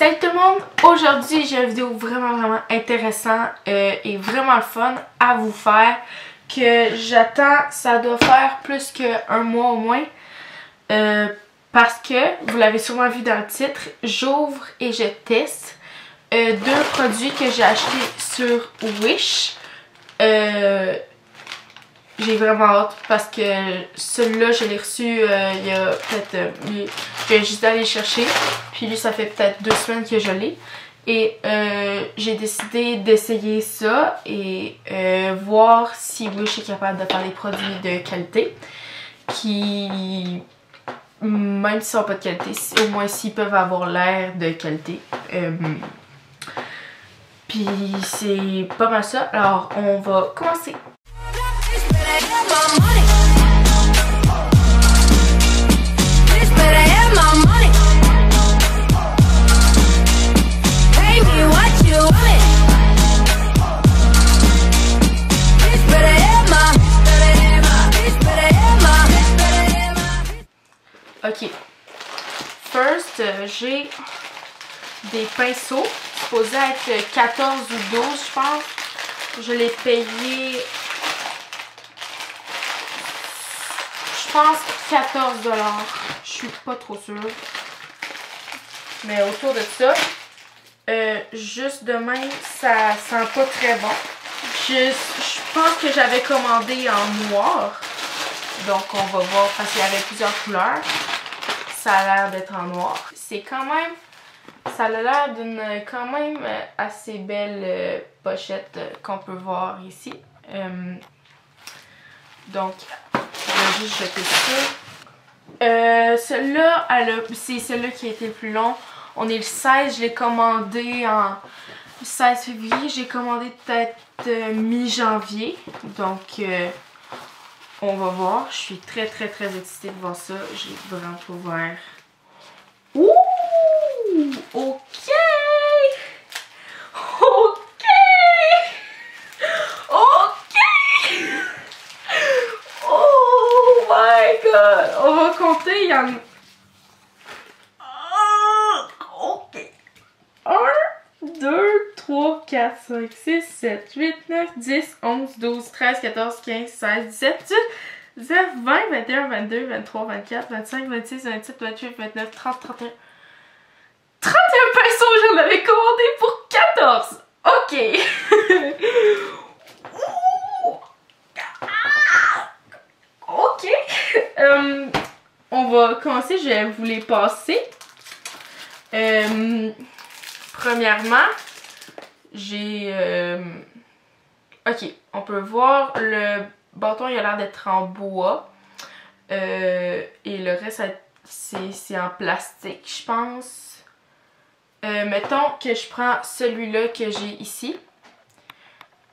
Salut tout le monde! Aujourd'hui j'ai une vidéo vraiment intéressante et vraiment le fun à vous faire que j'attends, ça doit faire plus qu'un mois au moins parce que, vous l'avez sûrement vu dans le titre, j'ouvre et je teste deux produits que j'ai achetés sur Wish. J'ai vraiment hâte parce que celui-là, je l'ai reçu il y a peut-être... je vais juste aller le chercher. Puis lui, ça fait peut-être 2 semaines que je l'ai. Et j'ai décidé d'essayer ça et voir si Wish est capable de faire des produits de qualité. Qui, même s'ils sont pas de qualité, au moins s'ils peuvent avoir l'air de qualité. Puis c'est pas mal ça. Alors, on va commencer. Ok, first j'ai des pinceaux supposés être 14 ou 12 je pense. Je l'ai payé, je pense 14 $. Je suis pas trop sûre. Mais autour de ça, juste de même, ça sent pas très bon. Je pense que j'avais commandé en noir. Donc on va voir parce qu'il y avait plusieurs couleurs. Ça a l'air d'être en noir. C'est quand même... Ça a l'air d'une quand même assez belle pochette qu'on peut voir ici. Donc, je vais juste jeter ça. Celui-là, c'est celui-là qui a été le plus long. On est le 16, je l'ai commandé en 16 février. J'ai commandé peut-être mi-janvier. Donc, on va voir. Je suis très excitée de voir ça. J'ai vraiment pas ouvert. Ouh! Ok! Ok! Ok! Oh my god! On va compter, il y en a... Ok! 1, 2, 3, 4, 5, 6, 7, 8, 9, 10, 11, 12, 13, 14, 15, 16, 17, 18, 19, 20, 21, 22, 23, 24, 25, 26, 27, 28, 29, 30, 31... 31 pinceaux, j'en avais commandé pour 14. Ok. Ok. On va commencer, je vais vous les passer. Premièrement, j'ai... ok, on peut voir le bâton, il a l'air d'être en bois. Et le reste, c'est en plastique, je pense. Mettons que je prends celui-là que j'ai ici.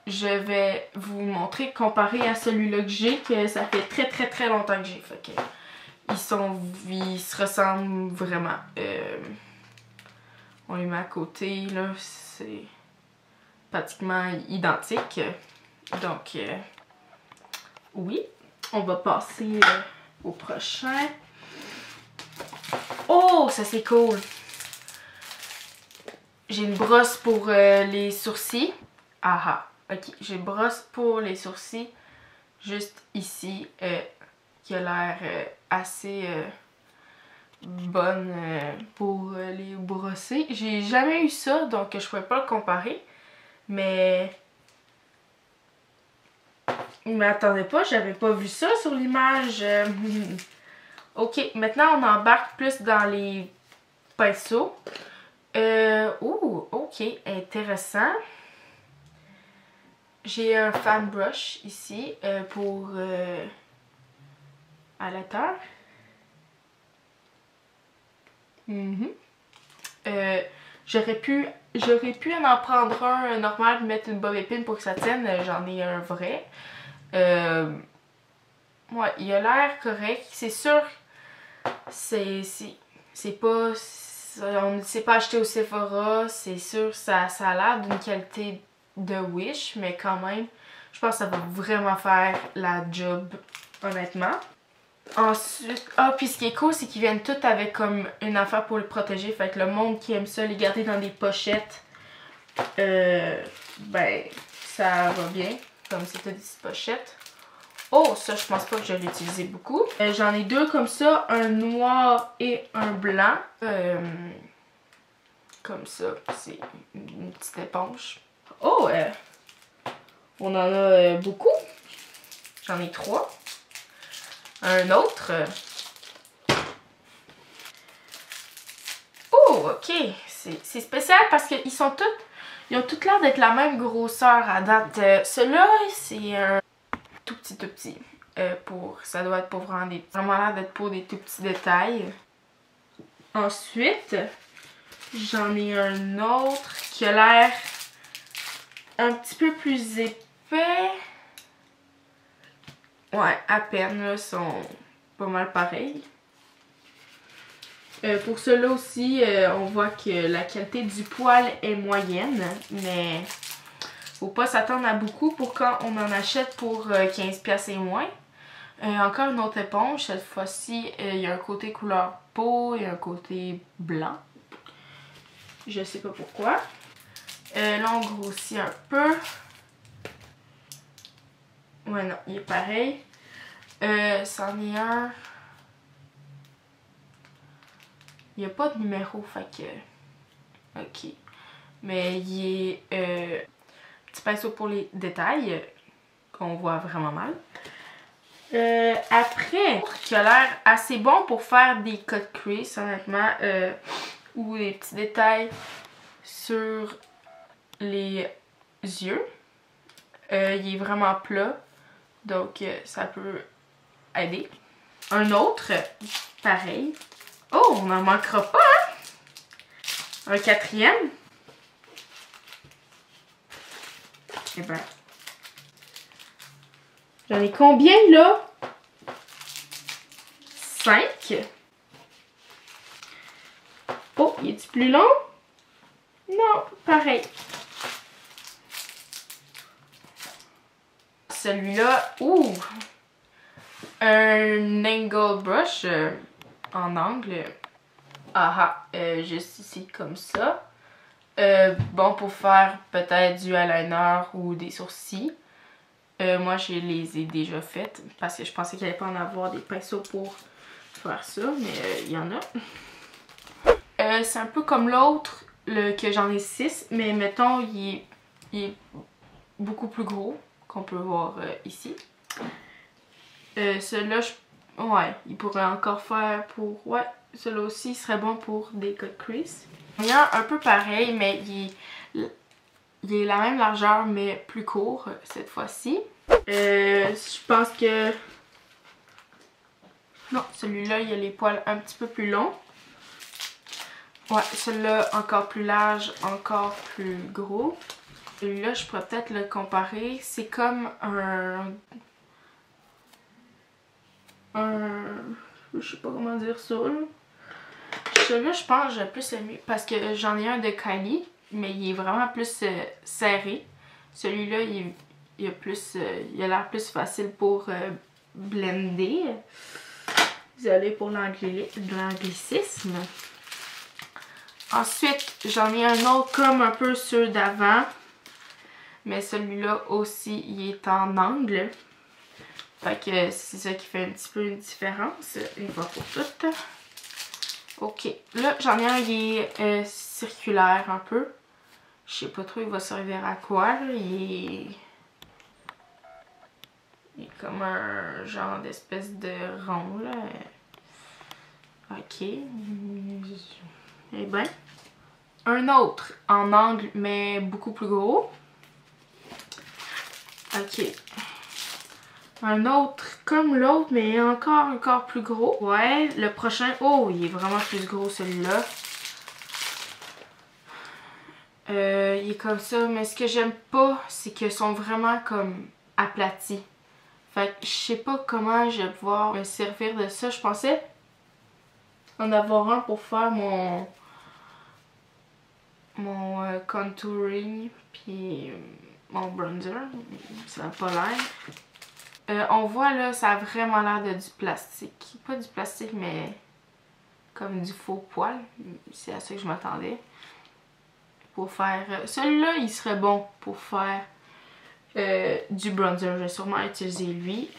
Je vais vous montrer, comparer à celui-là que j'ai, que ça fait très longtemps que j'ai. Fait que ils se ressemblent vraiment. On les met à côté, là, c'est pratiquement identique. Donc, oui, on va passer au prochain. Oh, ça c'est cool! J'ai une brosse pour les sourcils. Ah ah, ok. J'ai une brosse pour les sourcils. Juste ici. Qui a l'air assez bonne pour les brosser. J'ai jamais eu ça, donc je pourrais pas le comparer. Mais attendez pas, j'avais pas vu ça sur l'image. Ok, maintenant on embarque plus dans les pinceaux. Ok, intéressant. J'ai un fan brush ici pour à la terre. J'aurais pu en prendre un normal, mettre une bobette pin pour que ça tienne. J'en ai un vrai. Ouais, il a l'air correct. C'est sûr, c'est pas... On ne s'est pas acheté au Sephora, c'est sûr, ça a l'air d'une qualité de Wish, mais quand même, je pense que ça va vraiment faire la job, honnêtement. Ensuite, puis ce qui est cool, c'est qu'ils viennent tous avec comme une affaire pour les protéger. Fait que le monde qui aime ça, les garder dans des pochettes, ben, ça va bien. Comme c'était des petites pochettes. Oh, ça, je pense pas que je vais l'utiliser beaucoup. J'en ai deux comme ça, un noir et un blanc. Comme ça, c'est une petite éponge. Oh, on en a beaucoup. J'en ai 3. Un autre. Oh, ok. C'est spécial parce qu'ils sont tous... Ils ont tous l'air d'être la même grosseur à date. Celui-là, c'est un tout petit. Ça doit être pour vraiment l'air d'être pour des tout petits détails. Ensuite, j'en ai un autre qui a l'air un petit peu plus épais. Ouais, à peine, là, sont pas mal pareils. Pour ceux-là aussi, on voit que la qualité du poil est moyenne, mais faut pas s'attendre à beaucoup pour quand on en achète pour 15$ et moins. Encore une autre éponge, cette fois-ci, il y a un côté couleur peau et un côté blanc. Je sais pas pourquoi. Là, on grossit un peu. Ouais, non, il est pareil. C'en est un. Il n'y a pas de numéro, fait que... Ok. Mais il est... petit pinceau pour les détails, qu'on voit vraiment mal. Après, qui a l'air assez bon pour faire des cut crease, honnêtement. Ou des petits détails sur les yeux. Il est vraiment plat, donc ça peut aider. Un autre, pareil. Oh, on n'en manquera pas, hein? Un quatrième. Eh ben. J'en ai combien, là? 5. Oh, il est-tu plus long? Non, pareil. Celui-là, ouh! Un angle brush en angle. Juste ici comme ça. Bon pour faire peut-être du eyeliner ou des sourcils. Moi je les ai déjà faites parce que je pensais qu'il n'y allait pas en avoir des pinceaux pour faire ça, mais il y en a. C'est un peu comme l'autre, que j'en ai 6, mais mettons il est beaucoup plus gros qu'on peut voir ici. Celui-là, ouais, il pourrait encore faire pour... Ouais, celui-là aussi serait bon pour des cut crease. Il y a un peu pareil, mais il est la même largeur, mais plus court cette fois-ci. Je pense que... Non, celui-là, il a les poils un petit peu plus longs. Ouais, celui-là, encore plus large, encore plus gros. Celui-là, je pourrais peut-être le comparer. C'est comme je sais pas comment dire ça, là. Celui-là, je pense que j'ai plus aimé parce que j'en ai un de Kylie, mais il est vraiment plus serré. Celui-là, il a l'air plus facile pour blender. Désolée pour l'anglicisme. Ensuite, j'en ai un autre comme un peu ceux d'avant. Mais celui-là aussi, il est en angle. Fait que c'est ça qui fait un petit peu une différence. Une fois pour toutes. Ok. Là, j'en ai un qui est circulaire un peu. Je sais pas trop il va servir à quoi. Là. Il est comme un genre d'espèce de rond. Là. Ok. Eh ben. Un autre en angle, mais beaucoup plus gros. Ok. Un autre comme l'autre, mais encore plus gros. Ouais, le prochain... Oh, il est vraiment plus gros celui-là. Il est comme ça, mais ce que j'aime pas, c'est qu'ils sont vraiment comme aplatis. Fait que je sais pas comment je vais pouvoir me servir de ça. Je pensais en avoir un pour faire mon contouring puis mon bronzer. Ça n'a pas l'air. On voit là, ça a vraiment l'air de du plastique. Pas du plastique, mais comme du faux poil. C'est à ça que je m'attendais. Pour faire... celui-là, il serait bon pour faire du bronzer. Je vais sûrement utiliser lui.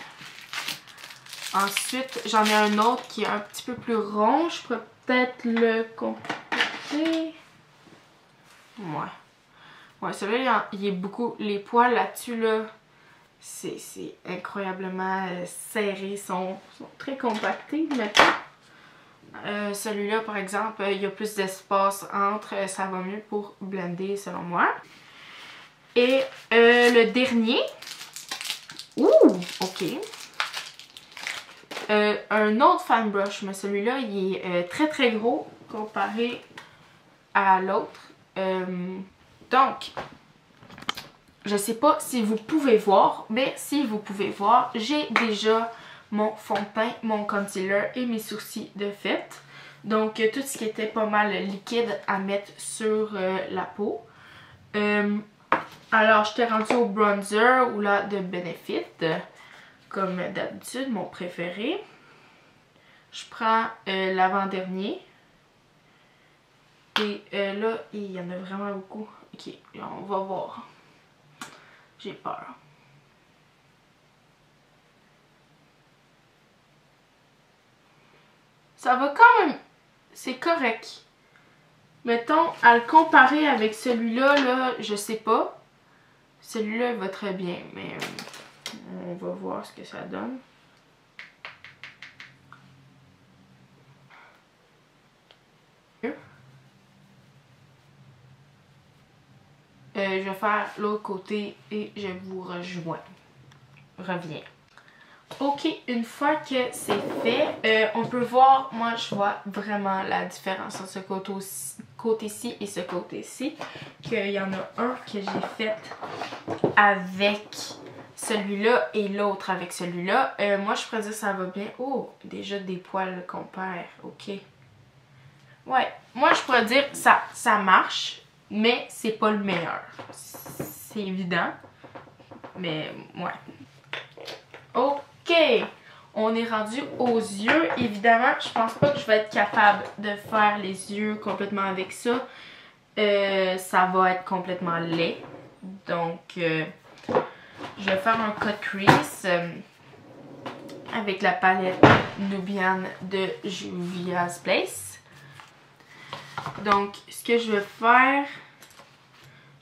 Ensuite, j'en ai un autre qui est un petit peu plus rond. Je pourrais peut-être le compléter. Ouais, celui-là, il est beaucoup... Les poils là-dessus, là, c'est incroyablement serré. Ils sont très compactés, maintenant. Celui-là, par exemple, il y a plus d'espace entre. Ça va mieux pour blender, selon moi. Et le dernier... Ouh! OK. Un autre fan brush, mais celui-là, il est très très gros comparé à l'autre. Donc, je sais pas si vous pouvez voir, mais si vous pouvez voir, j'ai déjà mon fond de teint, mon concealer et mes sourcils de fait. Donc, tout ce qui était pas mal liquide à mettre sur la peau. Alors, j'étais rendue au bronzer ou là de Benefit. Comme d'habitude, mon préféré. Je prends l'avant-dernier. Et là, il y en a vraiment beaucoup. Ok, on va voir. J'ai peur. Ça va quand même. C'est correct. Mettons, à le comparer avec celui-là, là, je sais pas. Celui-là, il va très bien, mais on va voir ce que ça donne. Je vais faire l'autre côté et je vous reviens. Ok, une fois que c'est fait, on peut voir, moi je vois vraiment la différence entre ce côté-ci et ce côté-ci. Qu'il y en a un que j'ai fait avec celui-là et l'autre avec celui-là. Moi je pourrais dire ça va bien. Oh, déjà des poils qu'on perd, ok. Ouais, moi je pourrais dire ça marche, mais c'est pas le meilleur. C'est évident, mais ouais. Ok, on est rendu aux yeux. Évidemment, je pense pas que je vais être capable de faire les yeux complètement avec ça. Ça va être complètement laid. Donc, je vais faire un cut crease avec la palette Nubian de Juvia's Place. Donc, ce que je vais faire,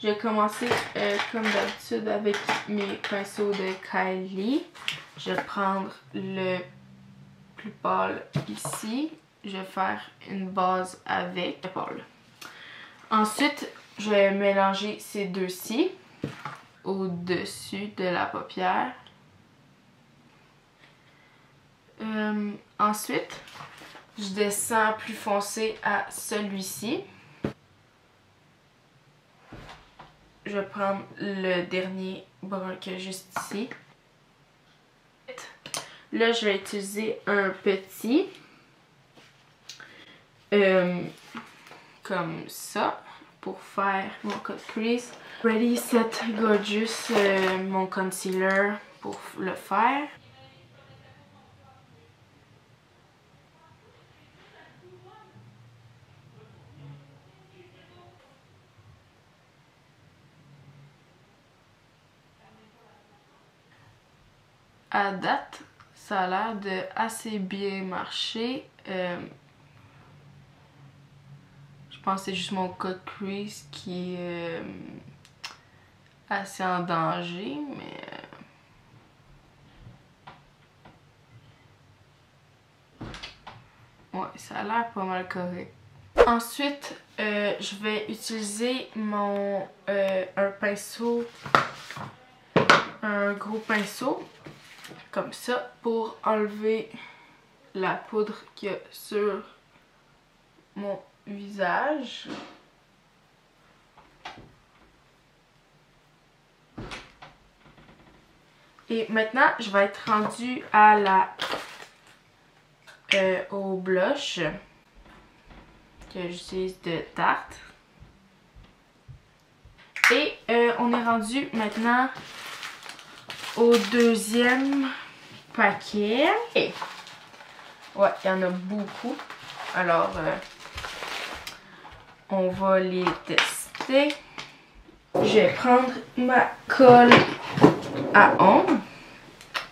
je vais commencer comme d'habitude avec mes pinceaux de Kylie. Je vais prendre le plus pâle ici. Je vais faire une base avec le pâle. Ensuite, je vais mélanger ces deux-ci au-dessus de la paupière. Ensuite, je descends plus foncé à celui-ci. Je vais prendre le dernier brun qu'il y a juste ici. Là, je vais utiliser un petit. Comme ça. Pour faire mon cut crease. Ready, Set, Gorgeous, mon concealer pour le faire. À date, ça a l'air de assez bien marcher. Je pense que c'est juste mon cut crease qui est assez en danger, mais... ouais, ça a l'air pas mal correct. Ensuite, je vais utiliser mon un pinceau, un gros pinceau, comme ça, pour enlever la poudre qu'il y a sur mon visage. Et maintenant, je vais être rendue à la au blush que j'utilise de Tarte. Et on est rendu maintenant au deuxième paquet. Et ouais, il y en a beaucoup. Alors, on va les tester. Je vais prendre ma colle à ongles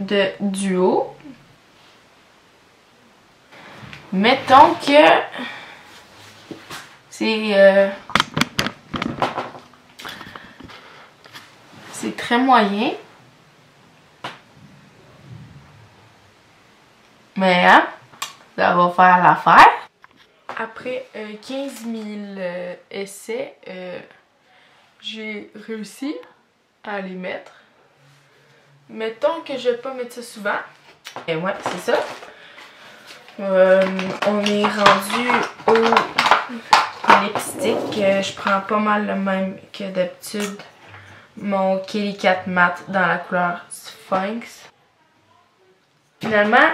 de Duo. Mettons que c'est très moyen. Mais hein, ça va faire l'affaire. Après 15 000 essais, j'ai réussi à les mettre. Mettons que je vais pas mettre ça souvent. Et ouais, c'est ça. On est rendu au lipstick. Je prends pas mal le même que d'habitude. Mon Kelly Cat Matte dans la couleur Sphinx. Finalement,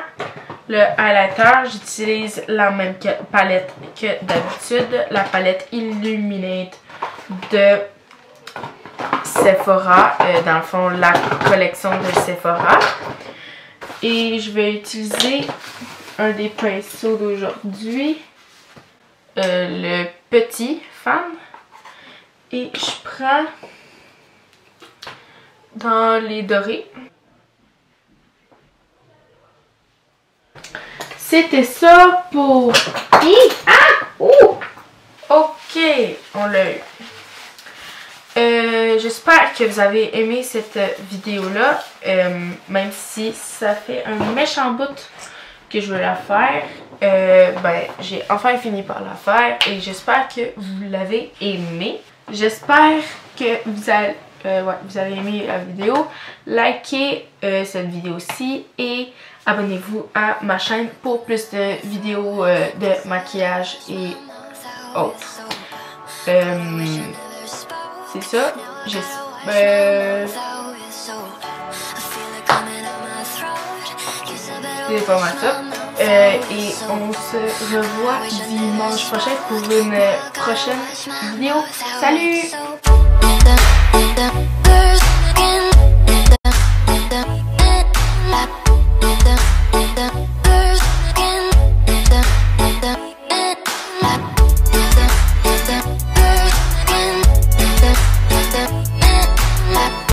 le highlighter, j'utilise la même palette que d'habitude. La palette Illuminate de Sephora. Dans le fond, la collection de Sephora. Et je vais utiliser un des pinceaux d'aujourd'hui. Le petit fan. Et je prends dans les dorés. C'était ça pour... Ah! Oh! Ok, on l'a eu. J'espère que vous avez aimé cette vidéo-là. Même si ça fait un méchant bout que je veux la faire. Ben, j'ai enfin fini par la faire. Et j'espère que vous l'avez aimé. J'espère que vous avez aimé la vidéo. Likez cette vidéo-ci et abonnez-vous à ma chaîne pour plus de vidéos de maquillage et autres. C'est ça. C'est pas mal ça. Et on se revoit dimanche prochain pour une prochaine vidéo. Salut!